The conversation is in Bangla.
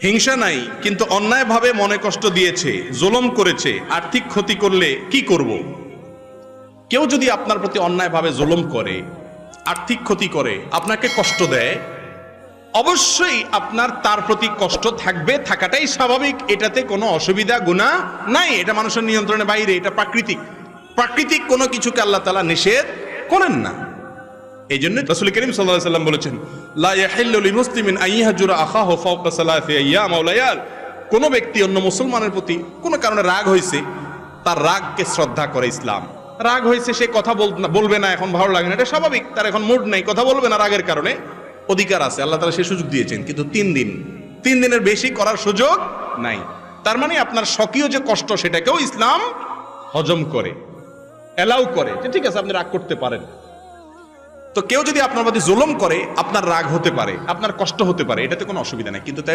হিংসা নাই, কিন্তু অন্যায়ভাবে মনে কষ্ট দিয়েছে, জুলুম করেছে, আর্থিক ক্ষতি করলে কি করব? কেউ যদি আপনার প্রতি অন্যায়ভাবে জুলুম করে, আর্থিক ক্ষতি করে, আপনাকে কষ্ট দেয়, অবশ্যই আপনার তার প্রতি কষ্ট থাকবে, থাকাটাই স্বাভাবিক। এটাতে কোনো অসুবিধা গুনাহ নাই, এটা মানুষের নিয়ন্ত্রণের বাইরে, এটা প্রাকৃতিক কোনো কিছুকে আল্লাহ তাআলা নিষেধ করেন না। এই জন্য রাসূল করিম সাল্লাল্লাহু আলাইহি ওয়াসাল্লাম বলেছেন, লা ইয়াহিল্লু লিমুসলিমিন আন ইয়াহজুরা আখাহু ফাওকা সালাসি আইয়াম ওয়া লায়াল। কোন ব্যক্তি অন্য মুসলমানের প্রতি কোনো কারণে রাগ হয়েছে, তার রাগকে শ্রদ্ধা করে ইসলাম। রাগ হয়েছে, সে কথা বলবে না, এখন ভালো লাগে না, এটা স্বাভাবিক। তার এখন মুড নেই, কথা বলবে না, রাগের কারণে অধিকার আছে, আল্লাহ তাআলা সে সুযোগ দিয়েছেন। কিন্তু 3 দিনের বেশি করার সুযোগ নাই। তার মানে আপনার স্বকীয় যে কষ্ট, সেটাকেও ইসলাম হজম করে, এলাও করে, যে ঠিক আছে আপনি রাগ করতে পারেন। তো কেউ যদি আপনার প্রতি জুলুম করে, আপনার রাগ হতে পারে, আপনার কষ্ট হতে পারে, এটাতে কোনো অসুবিধা নেই। কিন্তু তাই